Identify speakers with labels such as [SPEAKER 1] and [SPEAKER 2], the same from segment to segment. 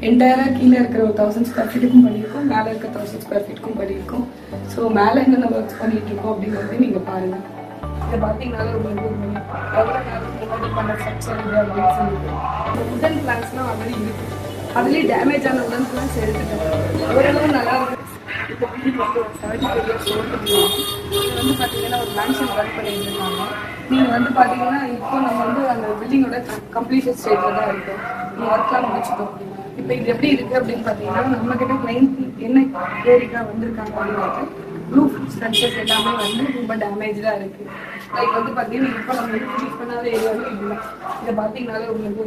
[SPEAKER 1] என்டையராக கீழே இருக்கிற ஒரு 1000 ஸ்கொயர் ஃபீட்டுக்கும் பண்ணியிருக்கோம், மேலே இருக்க 1000 ஸ்கொயர் ஃபீட்டுக்கும் பண்ணியிருக்கோம். ஸோ மேலே என்னென்ன ஒர்க்ஸ் பண்ணிட்டு இருக்கோம் அப்படிங்கிறது நீங்கள் பாருங்கள். இதை பார்த்தீங்கன்னாலும் உங்களுக்கு எவ்வளோ நேரம் முன்னாடி பண்ண ஸ்ட்ரக்சர் இது அப்படின்னு சொல்லிட்டு உடன் பிளான்ஸ்லாம் ஆல்ரெடி இருக்குது. அதுலேயே டேமேஜ் ஆன உடன் பிளான்ஸ் எடுத்துட்டேன். ஓரளவு நல்லா இருக்கு. இந்த பில்டிங் வந்து ஒரு 75 இயர்ஸ் ஓல்டு பில்டிங். இது வந்து பார்த்தீங்கன்னா ஒரு மேன்ஷன் ஒர்க் பண்ணிட்டு இருக்காங்க. நீங்கள் வந்து பார்த்தீங்கன்னா இப்போ நம்ம வந்து அந்த பில்டிங்கோட கம்ப்ளீஷன் ஸ்டேஜில் தான் இருக்கோம். நம்ம ஒர்க்லாம் முடிச்சுட்டோம். இப்போ இது எப்படி இருக்குது அப்படின்னு பார்த்தீங்கன்னா நம்மக்கிட்ட கிளைண்ட் என்ன ஏரிக்கா வந்திருக்காங்க அப்படின்னு ரூஃப் ஸ்ட்ரக்சர்ஸ் எல்லாமே வந்து ரொம்ப டேமேஜாக இருக்குது. லைக் வந்து பார்த்தீங்கன்னா இப்போ நம்ம வந்து ஃபினிஷ் பண்ணாத ஏரியாவும் இல்லை. இதை பார்த்தீங்கன்னாலே உங்களுக்கு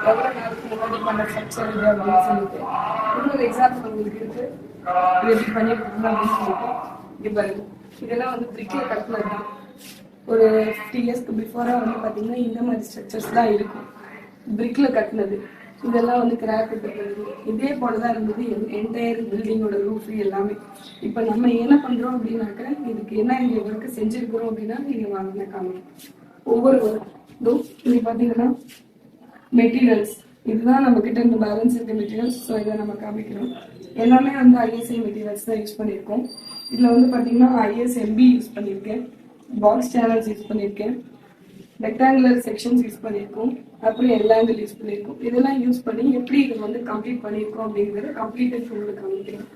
[SPEAKER 1] எவ்வளோ நேரத்துக்கு முன்னாடி பண்ண ஸ்ட்ரக்சர் இது அப்படின்னு சொல்லிட்டு இன்னொரு எக்ஸாம்பிள் உங்களுக்கு இருக்குது. இது எப்படி பண்ணியிருக்காங்க அப்படின்னு சொல்லிட்டு இது பாருங்க. இதெல்லாம் வந்து பிரிக்கில் கட்டினது தான். ஒரு 50 இயர்ஸ்க்கு பிஃபோராக வந்து பார்த்தீங்கன்னா இந்த மாதிரி ஸ்ட்ரக்சர்ஸ் தான் இருக்கும். பிரிக்கில் கட்டினது இதெல்லாம் வந்து கிராக் விட்டுருக்குது. இதே போல தான் இருந்தது என்டையர் பில்டிங்கோட ரூஃப் எல்லாமே. இப்போ நம்ம என்ன பண்ணுறோம் அப்படின்னாக்க இதுக்கு என்ன இங்கே ஒர்க்கு செஞ்சுருக்கிறோம் அப்படின்னா நீங்கள் வாங்கின காமிங்க. ஒவ்வொரு ஒர்க்கும் இது பார்த்தீங்கன்னா மெட்டீரியல்ஸ் இதுதான் நம்ம கிட்ட இந்த பேலன்ஸ் இருக்க மெட்டீரியல்ஸ். ஸோ இதை நம்ம காமிக்கிறோம். எல்லாமே வந்து ஐஎஸ்ஐ மெட்டீரியல்ஸ் தான் யூஸ் பண்ணியிருக்கோம். இதில் வந்து பார்த்தீங்கன்னா ஐஎஸ்எம்பி யூஸ் பண்ணியிருக்கேன், பாக்ஸ் சேனல்ஸ் யூஸ் பண்ணியிருக்கேன், ரெக்டாங்குலர் செக்ஷன்ஸ் யூஸ் பண்ணியிருக்கோம், அப்புறம் எல்லாங்கிள் யூஸ் பண்ணியிருக்கோம். இதெல்லாம் யூஸ் பண்ணி எப்படி இதை வந்து கம்ப்ளீட் பண்ணியிருக்கோம் அப்படிங்கிறத கம்ப்ளீட்டட் உங்களுக்கு காமிக்கிறோம்.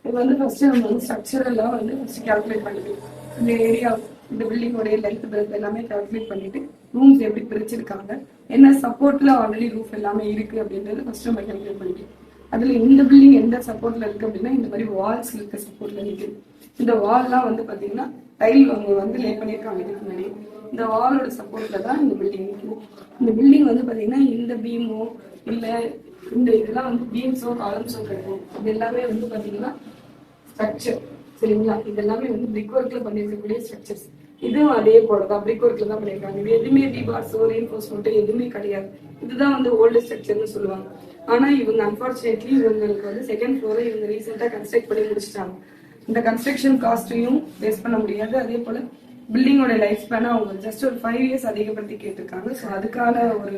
[SPEAKER 1] இது வந்து ஃபஸ்ட்டு நம்ம வந்து ஸ்ட்ரக்சரெல்லாம் வந்து ஃபஸ்ட்டு கால்குலேட் பண்ணிக்கலாம். இந்த ஏரியா இந்த பில்டிங்கோடைய லென்த் பிரெத் எல்லாமே கால்குலேட் பண்ணிட்டு ரூம்ஸ் எப்படி பிரிச்சிருக்காங்க, என்ன சப்போர்ட்ல ஆல்ரெடி ரூஃப் எல்லாமே இருக்கு அப்படின்றது ஃபர்ஸ்ட் நம்ம கால்குலேட் பண்ணிக்கலாம். அதுல இந்த பில்டிங் எந்த சப்போர்ட்ல இருக்கு அப்படின்னா இந்த மாதிரி வால்ஸ் இருக்க சப்போர்ட்ல நிற்குது. இந்த வால்லாம் வந்து பாத்தீங்கன்னா டைல் அவங்க வந்து லே பண்ணியிருக்காங்க. இதுக்கு முன்னாடி இந்த வாலோட சப்போர்ட்ல தான் இந்த பில்டிங் நிற்குது. இந்த பில்டிங் வந்து பாத்தீங்கன்னா இந்த பீமோ இல்ல இந்த இதெல்லாம் வந்து பீம்ஸோ காலம்ஸோ கிடைக்கும். இது எல்லாமே வந்து பாத்தீங்கன்னா ஸ்ட்ரக்சர் சரிங்களா. இது எல்லாமே வந்து பிரிக் ஒர்க்ல பண்ணிருக்கக்கூடிய ஸ்ட்ரக்சர்ஸ். இதுவும் அதே போலதான் பிரிக் ஒர்க்ல தான் பண்ணிருக்காங்க. இது எதுவுமே ரீபார்ஸோ ரீஎன்ஃபோர்ஸ்மெண்ட்டோ எதுவுமே கிடையாது. இதுதான் வந்து ஓல்டு ஸ்ட்ரக்சர்னு சொல்லுவாங்க. ஆனா இவங்க அன்பார்ச்சுனேட்லி இவங்களுக்கு வந்து செகண்ட் ஃப்ளோரை இவங்க ரீசெண்டா கன்ஸ்ட்ரக்ட் பண்ணி முடிச்சிட்டாங்க. இந்த கன்ஸ்ட்ரக்ஷன் காஸ்ட்டையும் வேஸ்ட் பண்ண முடியாது. அதே போல பில்டிங்கோட லைஃப் ஸ்பேனை அவங்க ஜஸ்ட் ஒரு 5 இயர்ஸ் அதிகப்படுத்தி கேட்டிருக்காங்க. ஸோ அதுக்கான ஒரு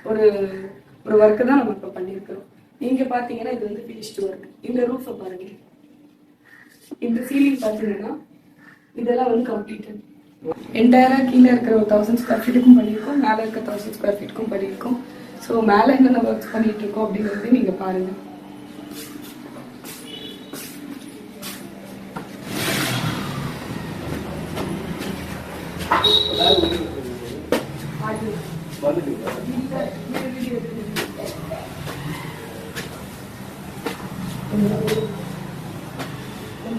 [SPEAKER 1] ஒரு ஒரு ஒர்க்கு தான் நம்ம இப்போ பண்ணியிருக்கிறோம். நீங்க பாத்தீங்கன்னா இது வந்து ஃபினிஷ்டு ஒர்க். இந்த ரூஃபை பாருங்க, இந்த சீலிங் பாத்தீங்கன்னா இதெல்லாம் வந்து கம்ப்ளீட்டட். என்டையராக கீழே இருக்கிற ஒரு 1000 ஸ்கொயர் ஃபீட்டுக்கும் பண்ணியிருக்கோம், மேலே இருக்க 1000 ஸ்கொயர் ஃபீட்டுக்கும் பண்ணியிருக்கோம். ஸோ மேலே என்னென்ன ஒர்க்ஸ் பண்ணிட்டு இருக்கோம் அப்படிங்கிறது நீங்க பாருங்க.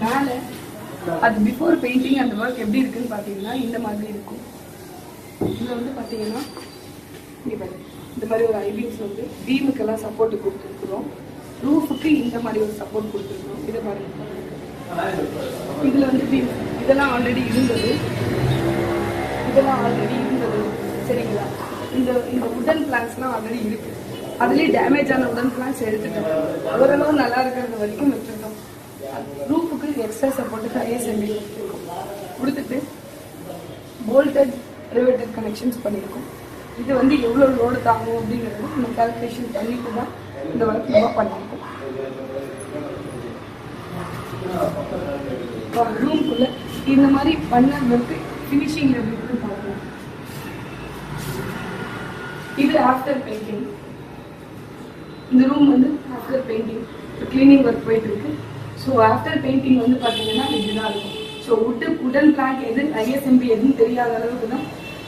[SPEAKER 1] மேலே அது பிஃபோர் பெயிண்டிங் அந்த ஒர்க் எப்படி இருக்குன்னு பார்த்தீங்கன்னா இந்த மாதிரி இருக்கும். இதில் வந்து பார்த்தீங்கன்னா இந்த மாதிரி ஒரு ஐபிஎஸ் வந்து பீமுக்கெல்லாம் சப்போர்ட் கொடுத்துருக்குறோம். ரூஃபுக்கு இந்த மாதிரி ஒரு சப்போர்ட் கொடுத்துருக்கோம். இதை பாருங்க, இதில் வந்து பீம் இதெல்லாம் ஆல்ரெடி இருந்தது. சரிங்களா. இந்த இந்த உடன் பிளான்ஸ்லாம் ஆல்ரெடி இருக்கு. அதுலேயே டேமேஜ் ஆன உடன் பிளான்ஸ் எடுத்துட்டோம். ஓரளவு நல்லா இருக்கிறது வரைக்கும் வச்சுருக்கோம். ரூஃபுக்கு எக்ஸ்ட்ரா சப்போர்ட்டுக்கு ஐஎஸ்எம்பி கொடுத்துட்டு போல்டட் ரிவேட்டட் கனெக்ஷன்ஸ் பண்ணியிருக்கோம். இது வந்து எவ்வளோ லோடு தாங்கும் அப்படிங்கிறது நம்ம கால்குலேஷன் பண்ணிட்டு தான் இந்த ஒர்க் நம்ம பண்ணியிருக்கோம். ரூம்குள்ள இந்த மாதிரி பண்ண ஒர்க்கு ஃபினிஷிங் எப்படி பார்க்கலாம். இது ஆஃப்டர் பெயிண்டிங். இந்த ரூம் வந்து ஆஃப்டர் பெயிண்டிங் கிளீனிங் ஒர்க் போயிட்டு இருக்கு. ஸோ ஆஃப்டர் பெயிண்டிங் வந்து பார்த்தீங்கன்னா இதுதான் இருக்கும். ஸோ உடன் பிளாங்க் எது ஐஎஸ்எம்பி எதுன்னு தெரியாத அளவுக்கு தான்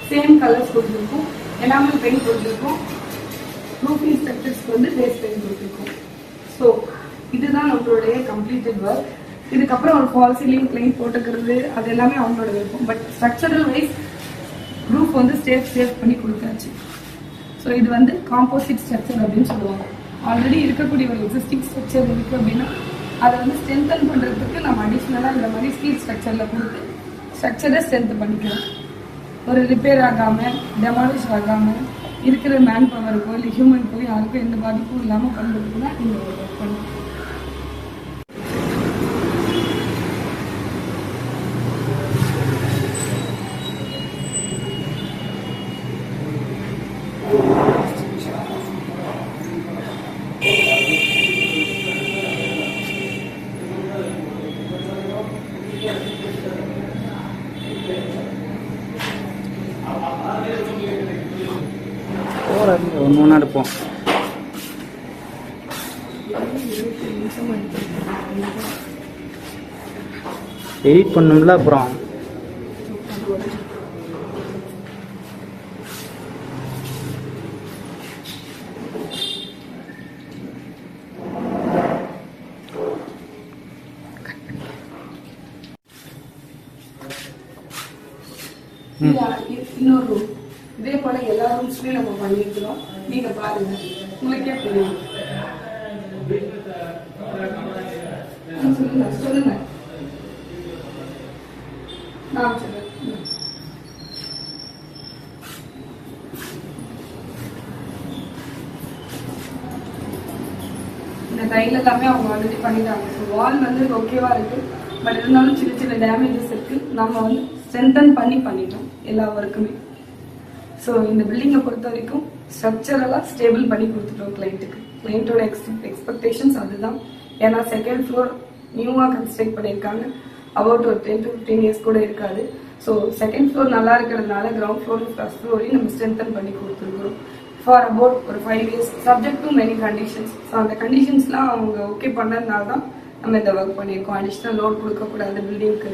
[SPEAKER 1] சேம் கலர்ஸ் கொடுத்துருக்கோம். எனாமல் பெயிண்ட் கொடுத்துருக்கோம். ரூஃபிங் ஸ்ட்ரக்சர்ஸ்க்கு வந்து பேஸ் பெயிண்ட் கொடுத்துருக்கோம். ஸோ இதுதான் நம்மளுடைய கம்ப்ளீட்டட் ஒர்க். இதுக்கப்புறம் ஒரு ஃபால் சீலிங் கிளைண்ட் போட்டுக்கிறது அது எல்லாமே அவங்களோட இருக்கும். பட் ஸ்ட்ரக்சரல் வைஸ் ரூஃப் வந்து சேவ் பண்ணி கொடுத்தாச்சு. ஸோ இது வந்து காம்போசிட் ஸ்ட்ரக்சர் அப்படின்னு சொல்லுவாங்க. ஆல்ரெடி இருக்கக்கூடிய ஒரு எக்ஸிஸ்டிங் ஸ்ட்ரக்சர் இருக்குது அப்படின்னா அதை வந்து ஸ்ட்ரென்தன் பண்ணுறதுக்கு நம்ம அடிஷ்னலாக இந்த மாதிரி ஸ்டீல் ஸ்ட்ரக்சரில் கொடுத்து ஸ்ட்ரக்சரை ஸ்ட்ரென்த் பண்ணிக்கிறோம். ஒரு ரிப்பேர் ஆகாமல் டெமாலிஷ் ஆகாமல் இருக்கிற மேன் பவருக்கோ இல்லை ஹியூமனுக்கோ யாருக்கும் எந்த பாதிப்பும் இல்லாமல் பண்ணுறதுக்கு தான் இந்த ஒர்க் பண்ணுவோம்.
[SPEAKER 2] பார்ப்போம். எடிட் பண்ணோம்ல அப்புறம்
[SPEAKER 1] இன்னொரு ரூம் இதே போல எல்லா ரூம்ஸ்லயும் நம்ம பண்ணிருக்கிறோம். நீங்க பாருங்க, உங்களுக்கே புரியும். சொல்லுங்க நான் சொல்றேன். இந்த டைல் எல்லாமே அவங்க ஆல்ரெடி பண்ணிட்டாங்க. ஸோ வால் வந்து ஓகேவா இருக்கு, பட் இருந்தாலும் சின்ன சின்ன டேமேஜஸ் இருக்கு. நம்ம வந்து ஸ்ட்ரென்தன் பண்ணிட்டோம் எல்லா ஒர்க்குமே. ஸோ இந்த பில்டிங்கை பொறுத்த வரைக்கும் ஸ்ட்ரக்சரலா ஸ்டேபிள் பண்ணி கொடுத்துட்டோம் கிளைண்ட்டுக்கு. கிளைண்ட்டோட எக்ஸ்பெக்டேஷன்ஸ் அதுதான். ஏன்னா செகண்ட் ஃப்ளோர் நியூவா கன்ஸ்ட்ரக்ட் பண்ணியிருக்காங்க. அபவுட் ஒரு 10 to 15 இயர்ஸ் கூட இருக்காது. ஸோ செகண்ட் ஃப்ளோர் நல்லா இருக்கிறதுனால கிரவுண்ட் ஃப்ளோர் ஃபர்ஸ்ட் ஃப்ளோரையும் நம்ம ஸ்ட்ரென்தன் பண்ணி கொடுத்துருக்குறோம். ஃபார் அபவுட் ஒரு 5 years subject to many conditions. So அந்த கண்டிஷன்ஸ்லாம் அவங்க ஓகே பண்ணதுனால தான் நம்ம இந்த ஒர்க் பண்ணியிருக்கோம். அடிஷ்னல் லோட் கொடுக்கக்கூடாது பில்டிங்க்கு.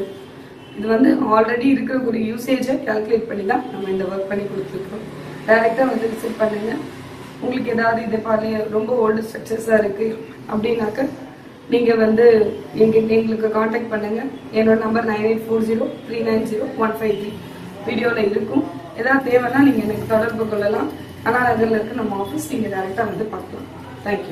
[SPEAKER 1] இது வந்து ஆல்ரெடி இருக்கிற ஒரு யூசேஜை கால்குலேட் பண்ணி தான் நம்ம இந்த ஒர்க் பண்ணி கொடுத்துருக்கோம். டைரெக்டாக வந்து விசிட் பண்ணுங்க. உங்களுக்கு ஏதாவது இதை பாரு ரொம்ப ஓல்டு ஸ்ட்ரக்சர்ஸாக இருக்குது அப்படின்னாக்க நீங்கள் வந்து எங்களுக்கு காண்டாக்ட் பண்ணுங்கள். என்னோட நம்பர் 9840390153 வீடியோவில் இருக்கும். ஏதாவது தேவைன்னா நீங்கள் எனக்கு தொடர்பு கொள்ளலாம். அண்ணா நகரில் இருக்க நம்ம ஆஃபீஸ் நீங்கள் டைரெக்டாக வந்து பார்க்கலாம். தேங்க்யூ.